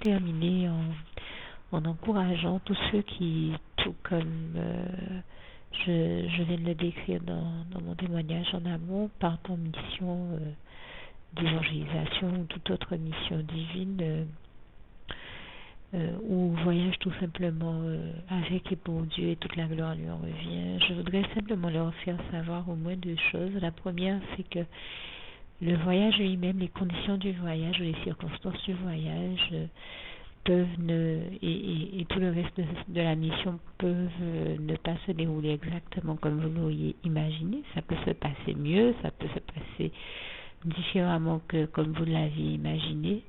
terminer en encourageant tous ceux qui, tout comme je viens de le décrire dans mon témoignage en amont, partent en mission d'évangélisation ou toute autre mission divine, ou voyage tout simplement avec et pour Dieu et toute la gloire lui en revient. Je voudrais simplement leur faire savoir au moins deux choses. La première, c'est que le voyage lui-même, les conditions du voyage ou les circonstances du voyage peuvent et tout le reste de la mission peuvent ne pas se dérouler exactement comme vous l'auriez imaginé. Ça peut se passer mieux, ça peut se passer différemment que comme vous l'aviez imaginé,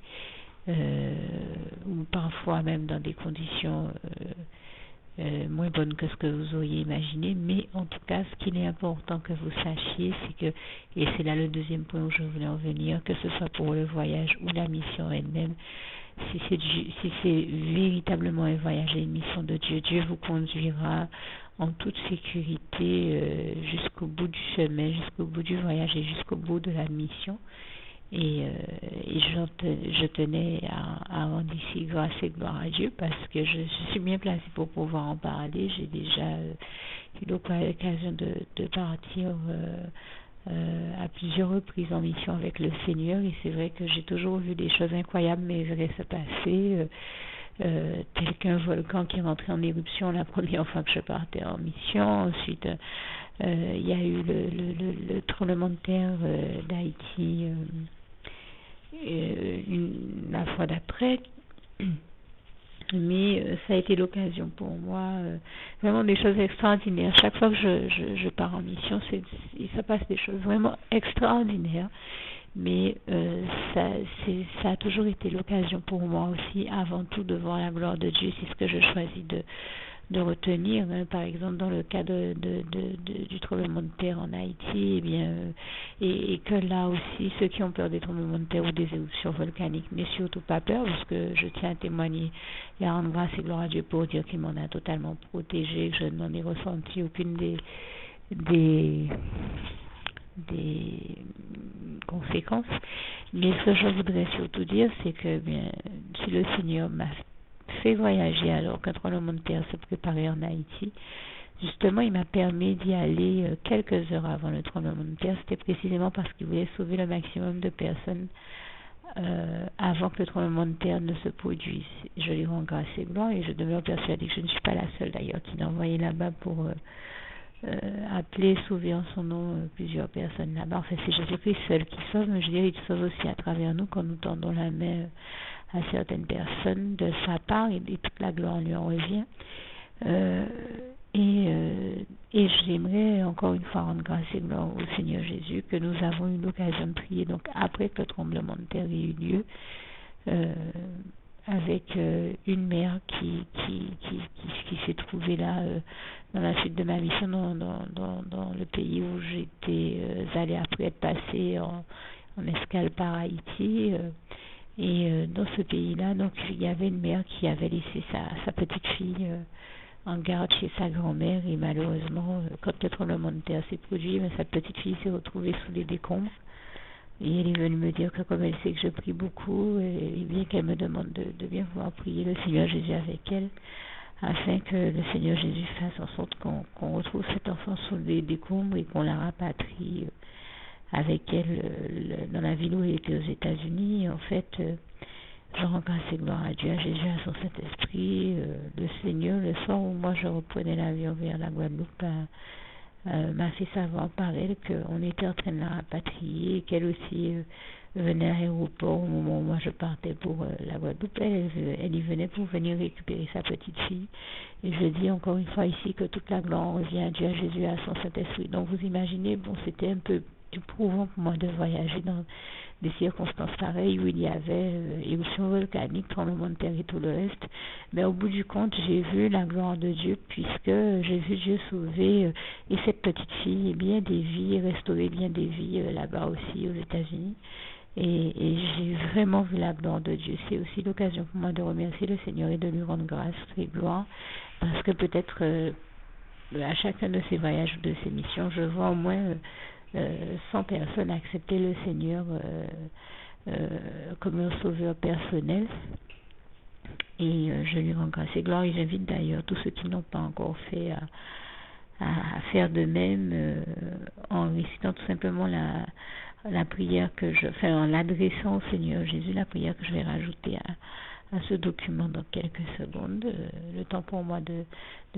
ou parfois même dans des conditions moins bonnes que ce que vous auriez imaginé. Mais en tout cas, ce qu'il est important que vous sachiez, c'est que, et c'est là le deuxième point où je voulais en venir, que ce soit pour le voyage ou la mission elle-même, si c'est véritablement un voyage et une mission de Dieu, Dieu vous conduira en toute sécurité jusqu'au bout du chemin, jusqu'au bout du voyage et jusqu'au bout de la mission. Et je tenais à rendre ici grâce et gloire à Dieu parce que je suis bien placée pour pouvoir en parler. J'ai déjà eu l'occasion de partir à plusieurs reprises en mission avec le Seigneur, et c'est vrai que j'ai toujours vu des choses incroyables mais vraies se passer, tel qu'un volcan qui rentrait en éruption la première fois que je partais en mission. Ensuite il y a eu le tremblement de terre d'Haïti la fois d'après. Mais ça a été l'occasion pour moi, vraiment des choses extraordinaires. Chaque fois que je pars en mission, ça passe des choses vraiment extraordinaires. Mais ça a toujours été l'occasion pour moi aussi, avant tout, de voir la gloire de Dieu. C'est ce que je choisis de retenir, hein. Par exemple dans le cas du tremblement de terre en Haïti, et que là aussi ceux qui ont peur des tremblements de terre ou des éruptions volcaniques n'aient surtout pas peur, parce que je tiens à témoigner et à rendre grâce et gloire à Dieu pour dire qu'il m'en a totalement protégé, que je n'en ai ressenti aucune des conséquences. Mais ce que je voudrais surtout dire, c'est que si le Seigneur m'a fait voyager alors qu'un tremblement de terre se préparait en Haïti, justement il m'a permis d'y aller quelques heures avant le tremblement de terre. C'était précisément parce qu'il voulait sauver le maximum de personnes avant que le tremblement de terre ne se produise. Je lui rends grâce et gloire, et je demeure persuadée que je ne suis pas la seule d'ailleurs qui l'a envoyé là-bas pour appeler, sauver en son nom plusieurs personnes là-bas. Enfin, c'est Jésus-Christ seul qui sauve, mais je dirais qu'il sauve aussi à travers nous quand nous tendons la main à certaines personnes de sa part, et toute la gloire lui en revient. Et j'aimerais encore une fois rendre grâce et gloire au Seigneur Jésus que nous avons eu l'occasion de prier donc après que le tremblement de terre ait eu lieu, avec une mère qui s'est trouvée là dans la suite de ma mission dans le pays où j'étais allée après être passée en escale par Haïti. Et dans ce pays-là, donc il y avait une mère qui avait laissé sa petite fille en garde chez sa grand-mère, et malheureusement, quand le tremblement de terre s'est produit, sa petite fille s'est retrouvée sous les décombres. Et elle est venue me dire que comme elle sait que je prie beaucoup, et bien qu'elle me demande de bien vouloir prier le Seigneur Jésus avec elle, afin que le Seigneur Jésus fasse en sorte qu'on retrouve cet enfant sous les décombres et qu'on la rapatrie avec elle dans la ville où elle était aux États-Unis. En fait, je rends grâce et gloire à Dieu, à Jésus, à son Saint-Esprit. Le Seigneur, le soir où moi je reprenais l'avion vers la Guadeloupe, m'a fait savoir par elle qu'on était en train de la rapatrier, qu'elle aussi venait à l'aéroport au moment où moi je partais pour la Guadeloupe. Elle y venait pour venir récupérer sa petite fille. Et je dis encore une fois ici que toute la gloire revient à Dieu, à Jésus, à son Saint-Esprit. Donc vous imaginez, c'était un peu éprouvant pour moi de voyager dans des circonstances pareilles où il y avait éruption volcanique, tremblement de terre et tout le reste. Mais au bout du compte, j'ai vu la gloire de Dieu, puisque j'ai vu Dieu sauver et cette petite fille, et bien des vies, restaurer bien des vies là-bas aussi aux États-Unis. Et j'ai vraiment vu la gloire de Dieu. C'est aussi l'occasion pour moi de remercier le Seigneur et de lui rendre grâce et gloire, parce que peut-être à chacun de ces voyages ou de ces missions, je vois au moins 100 personnes accepter le Seigneur comme un sauveur personnel. Et je lui rends grâce et gloire. Et j'invite d'ailleurs tous ceux qui n'ont pas encore fait à faire de même en récitant tout simplement la prière en l'adressant au Seigneur Jésus, la prière que je vais rajouter à ce document dans quelques secondes. Le temps pour moi de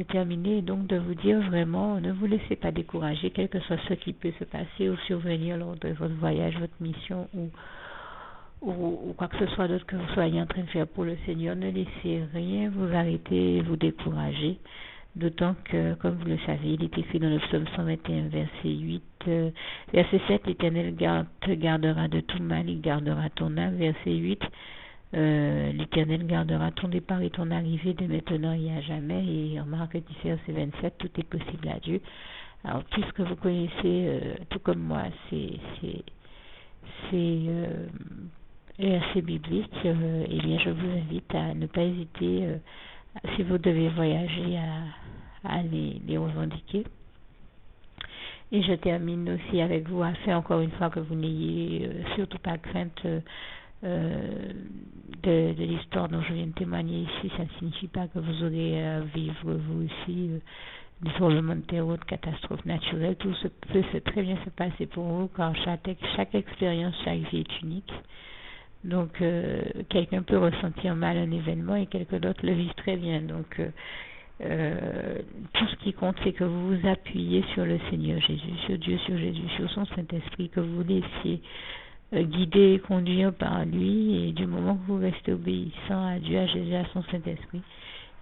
terminer et donc de vous dire vraiment, ne vous laissez pas décourager, quel que soit ce qui peut se passer ou survenir lors de votre voyage, votre mission ou quoi que ce soit d'autre que vous soyez en train de faire pour le Seigneur. Ne laissez rien vous arrêter et vous décourager. D'autant que, comme vous le savez, il est écrit dans le psaume 121, verset 8, verset 7, l'Éternel te gardera de tout mal, il gardera ton âme. Verset 8, l'Éternel gardera ton départ et ton arrivée de maintenant et à jamais. Et en Marc 10, verset 27, tout est possible à Dieu. Alors, puisque vous connaissez, tout comme moi, c'est assez biblique, eh bien, je vous invite à ne pas hésiter, si vous devez voyager, à les revendiquer. Et je termine aussi avec vous, afin encore une fois que vous n'ayez surtout pas crainte de l'histoire dont je viens de témoigner ici. Ça ne signifie pas que vous aurez à vivre vous aussi des tremblements de terre ou de catastrophes naturelles. Tout peut très bien se passer pour vous, car chaque expérience, chaque vie est unique. Donc, quelqu'un peut ressentir mal un événement et quelqu'un d'autre le vit très bien. Donc, tout ce qui compte, c'est que vous vous appuyez sur le Seigneur Jésus, sur Dieu, sur Jésus, sur son Saint-Esprit, que vous laissiez guider et conduire par lui. Et du moment que vous restez obéissant à Dieu, à Jésus, à son Saint-Esprit,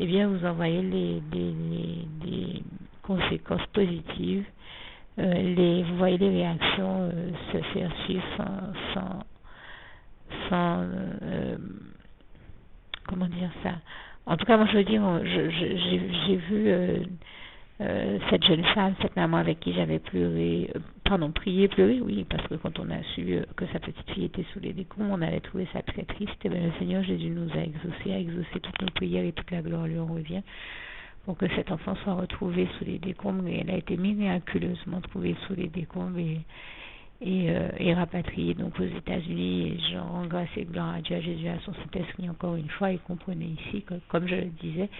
eh bien, vous envoyez des conséquences positives. Vous voyez les réactions se faire suivre comment dire ça. En tout cas, moi je veux dire, j'ai vu cette jeune femme, cette maman avec qui j'avais prié, oui, parce que quand on a su que sa petite fille était sous les décombres, on avait trouvé ça très triste. Et bien le Seigneur Jésus nous a exaucé toutes nos prières et toute la gloire lui en revient, pour que cet enfant soit retrouvé sous les décombres. Et elle a été miraculeusement trouvée sous les décombres et rapatriée donc aux États-Unis. Et je rends grâce et gloire à Dieu, à Jésus, à son Saint-Esprit encore une fois. Et comprenez ici que, comme je le disais,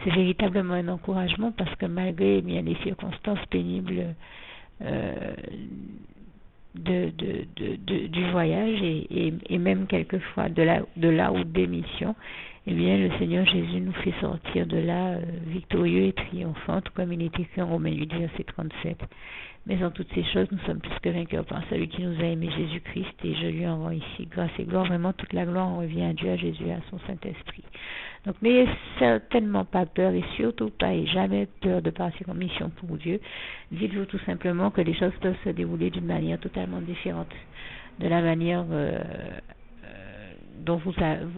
c'est véritablement un encouragement, parce que malgré bien les circonstances pénibles du voyage et même quelquefois de là ou des missions, eh bien le Seigneur Jésus nous fait sortir de là victorieux et triomphant, tout comme il est écrit en Romains 8, verset 37. Mais en toutes ces choses, nous sommes plus que vainqueurs par celui qui nous a aimé, Jésus-Christ, et je lui en rends ici grâce et gloire. Vraiment, toute la gloire en revient à Dieu, à Jésus, à son Saint-Esprit. Donc, n'ayez certainement pas peur, et surtout pas et jamais peur de partir en mission pour Dieu. Dites-vous tout simplement que les choses peuvent se dérouler d'une manière totalement différente de la manière dont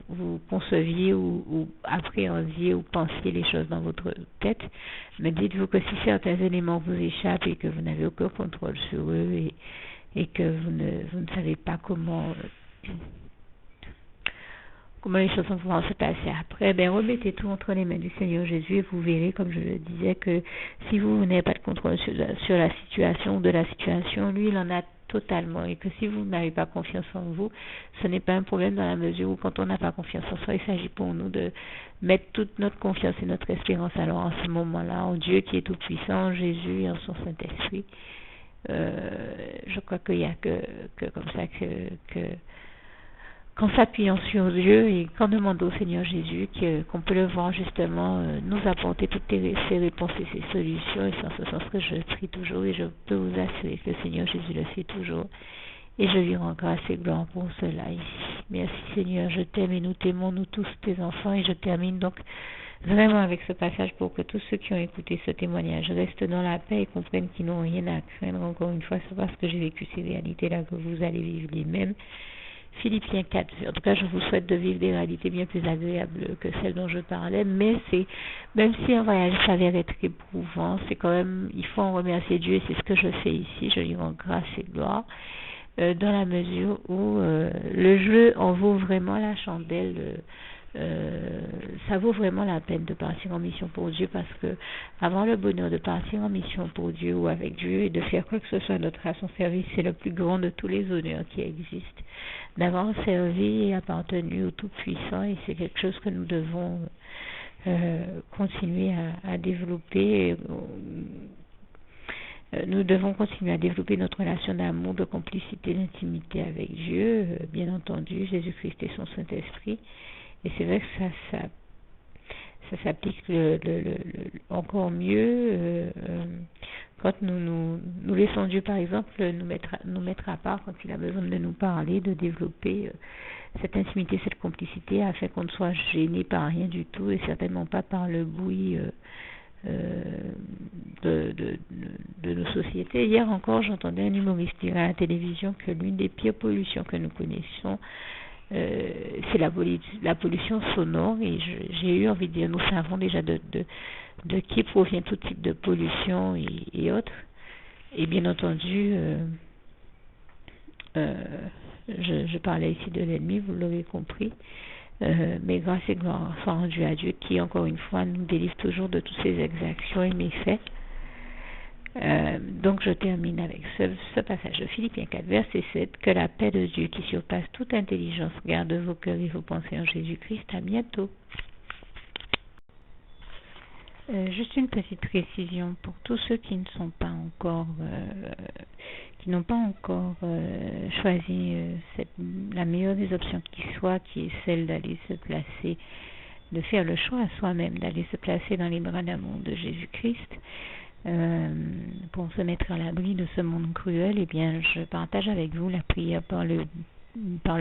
vous conceviez ou appréhendiez ou pensiez les choses dans votre tête. Mais dites-vous que si certains éléments vous échappent et que vous n'avez aucun contrôle sur eux et que vous ne savez pas comment les choses vont pouvoir se passer après, remettez tout entre les mains du Seigneur Jésus et vous verrez, comme je le disais, que si vous n'avez pas de contrôle sur la situation, de la situation, lui, il en a totalement, et que si vous n'avez pas confiance en vous, ce n'est pas un problème, dans la mesure où quand on n'a pas confiance en soi, il s'agit pour nous de mettre toute notre confiance et notre espérance alors en ce moment-là en Dieu qui est tout puissant, en Jésus et en son Saint-Esprit. Je crois qu'il n'y a que comme ça que qu'en s'appuyant sur Dieu et qu'en demandant au Seigneur Jésus qu'on peut le voir justement nous apporter toutes ces réponses et ces solutions. Et c'est en ce sens que je prie toujours, et je peux vous assurer que le Seigneur Jésus le fait toujours. Et je lui rends grâce et gloire pour cela ici. Merci Seigneur, je t'aime et nous t'aimons, nous tous tes enfants. Et je termine donc vraiment avec ce passage pour que tous ceux qui ont écouté ce témoignage restent dans la paix et comprennent qu'ils n'ont rien à craindre. Encore une fois, c'est parce que j'ai vécu ces réalités-là que vous allez vivre les mêmes. Philippiens 4. En tout cas, je vous souhaite de vivre des réalités bien plus agréables que celles dont je parlais, mais même si un voyage s'avère être éprouvant, c'est quand même, il faut en remercier Dieu, et c'est ce que je fais ici. Je lui rends grâce et gloire, dans la mesure où le jeu en vaut vraiment la chandelle. ça vaut vraiment la peine de partir en mission pour Dieu, parce que avoir le bonheur de partir en mission pour Dieu ou avec Dieu et de faire quoi que ce soit d'autre à son service, c'est le plus grand de tous les honneurs qui existent. D'avoir servi et appartenu au Tout-Puissant, et c'est quelque chose que nous devons continuer à développer. Nous devons continuer à développer notre relation d'amour, de complicité, d'intimité avec Dieu, bien entendu, Jésus-Christ et son Saint-Esprit. Et c'est vrai que ça s'applique encore mieux quand nous laissons Dieu, par exemple, nous mettre à part quand il a besoin de nous parler, de développer cette intimité, cette complicité, afin qu'on ne soit gêné par rien du tout, et certainement pas par le bruit de nos sociétés. Hier encore, j'entendais un humoriste dire à la télévision que l'une des pires pollutions que nous connaissons, c'est la pollution sonore, et j'ai eu envie de dire, nous savons déjà de qui provient tout type de pollution et autres. Et bien entendu, je parlais ici de l'ennemi, vous l'aurez compris. Mais grâce et gloire soit rendue à Dieu, qui encore une fois nous délivre toujours de toutes ces exactions et méfaits. Donc je termine avec ce passage de Philippiens 4, verset 7. Que la paix de Dieu qui surpasse toute intelligence garde vos cœurs et vos pensées en Jésus-Christ. À bientôt. Juste une petite précision pour tous ceux qui ne sont pas encore n'ont pas encore choisi la meilleure des options qui soit, qui est celle d'aller se placer, de faire le choix à soi-même d'aller se placer dans les bras d'amour de Jésus-Christ, pour se mettre à l'abri de ce monde cruel. Eh bien, je partage avec vous la prière par le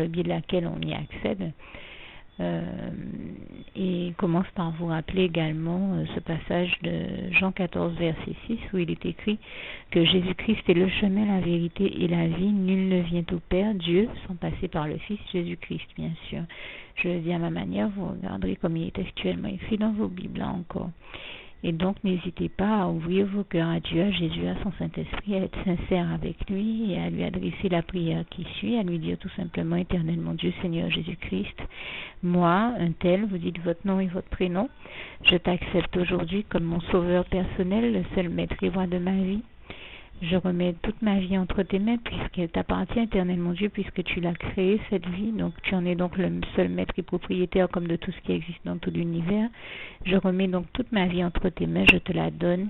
biais de laquelle on y accède. Et commence par vous rappeler également ce passage de Jean 14 verset 6 où il est écrit que Jésus-Christ est le chemin, la vérité et la vie. Nul ne vient au Père, Dieu, sans passer par le Fils Jésus-Christ, bien sûr. Je le dis à ma manière, vous regarderez comme il est actuellement écrit dans vos Bibles là encore. Et donc, n'hésitez pas à ouvrir vos cœurs à Dieu, à Jésus, à son Saint-Esprit, à être sincère avec lui et à lui adresser la prière qui suit, à lui dire tout simplement: Éternel mon Dieu, Seigneur Jésus-Christ, moi, un tel, vous dites votre nom et votre prénom, je t'accepte aujourd'hui comme mon sauveur personnel, le seul maître et roi de ma vie. Je remets toute ma vie entre tes mains, puisqu'elle t'appartient, Éternel mon Dieu, puisque tu l'as créée, cette vie. Donc tu en es donc le seul maître et propriétaire comme de tout ce qui existe dans tout l'univers. Je remets donc toute ma vie entre tes mains, je te la donne.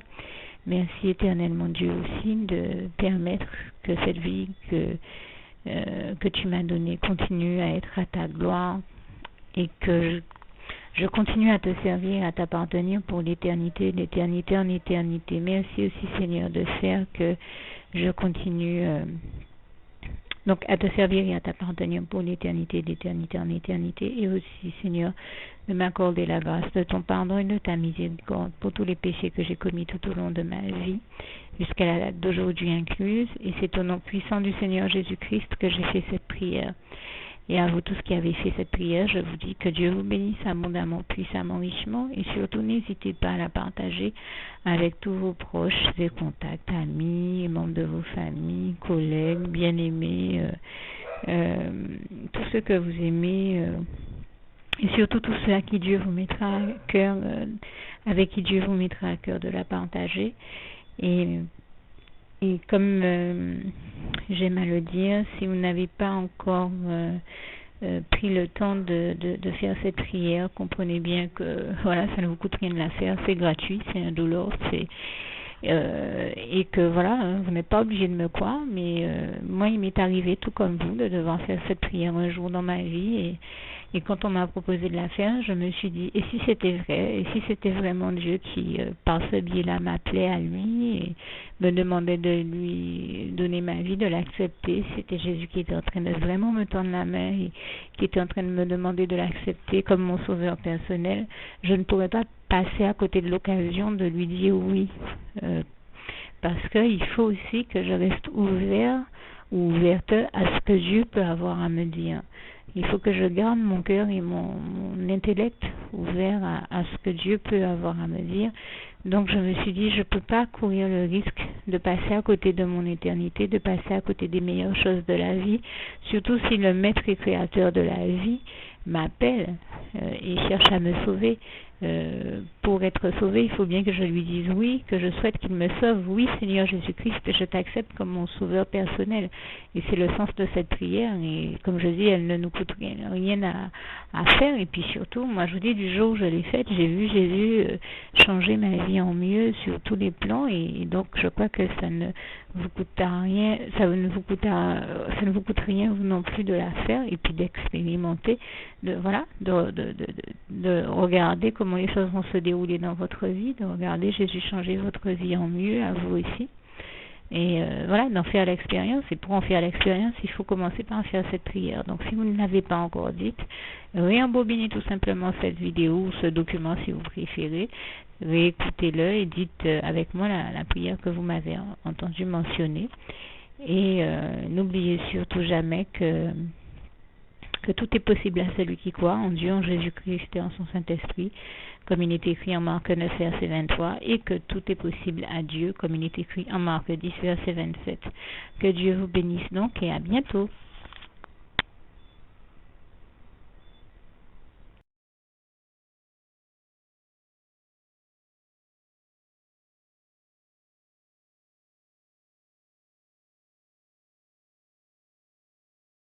Merci, Éternel mon Dieu, aussi de permettre que cette vie que tu m'as donnée continue à être à ta gloire, et que je continue à te servir, à t'appartenir pour l'éternité, d'éternité en éternité. Merci aussi, Seigneur, de faire que je continue donc à te servir et à t'appartenir pour l'éternité, d'éternité en éternité. Et aussi, Seigneur, de m'accorder la grâce de ton pardon et de ta miséricorde pour tous les péchés que j'ai commis tout au long de ma vie, jusqu'à la date d'aujourd'hui incluse. Et c'est au nom puissant du Seigneur Jésus-Christ que j'ai fait cette prière. Et à vous tous qui avez fait cette prière, je vous dis que Dieu vous bénisse abondamment, puissamment, richement, et surtout n'hésitez pas à la partager avec tous vos proches et contacts, amis, membres de vos familles, collègues, bien-aimés, tous ceux que vous aimez, et surtout tous ceux à qui Dieu vous mettra à cœur, avec qui Dieu vous mettra à cœur de la partager. Et comme j'aime à le dire, si vous n'avez pas encore pris le temps de faire cette prière, comprenez bien que voilà, ça ne vous coûte rien de la faire, c'est gratuit, c'est indolore, et que voilà, vous n'êtes pas obligé de me croire, mais moi il m'est arrivé tout comme vous de devoir faire cette prière un jour dans ma vie, et quand on m'a proposé de la faire, je me suis dit, et si c'était vrai, et si c'était vraiment Dieu qui, par ce biais-là, m'appelait à lui et me demandait de lui donner ma vie, de l'accepter, c'était Jésus qui était en train de vraiment me tendre la main et qui était en train de me demander de l'accepter comme mon sauveur personnel, je ne pourrais pas passer à côté de l'occasion de lui dire oui, parce qu'il faut aussi que je reste ouvert ou ouverte à ce que Dieu peut avoir à me dire. Il faut que je garde mon cœur et mon intellect ouverts à ce que Dieu peut avoir à me dire. Donc je me suis dit, je ne peux pas courir le risque de passer à côté de mon éternité, de passer à côté des meilleures choses de la vie, surtout si le maître et créateur de la vie m'appelle et cherche à me sauver. Pour être sauvé, il faut bien que je lui dise oui, que je souhaite qu'il me sauve. Oui, Seigneur Jésus-Christ, je t'accepte comme mon sauveur personnel. Et c'est le sens de cette prière. Et comme je dis, elle ne nous coûte rien à faire. Et puis surtout, moi je vous dis, du jour où je l'ai faite, j'ai vu Jésus changer ma vie en mieux sur tous les plans. Et donc je crois que ça ne vous coûtera rien, ça ne vous coûte rien vous non plus de la faire et puis d'expérimenter, de regarder comment les choses vont se dérouler dans votre vie, de regarder Jésus changer votre vie en mieux, à vous aussi. Et d'en faire l'expérience. Et pour en faire l'expérience, il faut commencer par en faire cette prière. Donc si vous ne l'avez pas encore dite, réembobinez tout simplement cette vidéo ou ce document si vous préférez. Réécoutez-le et dites avec moi la prière que vous m'avez entendu mentionner. Et n'oubliez surtout jamais que tout est possible à celui qui croit en Dieu, en Jésus-Christ et en son Saint-Esprit, comme il est écrit en Marc 9, verset 23, et que tout est possible à Dieu, comme il est écrit en Marc 10, verset 27. Que Dieu vous bénisse donc et à bientôt.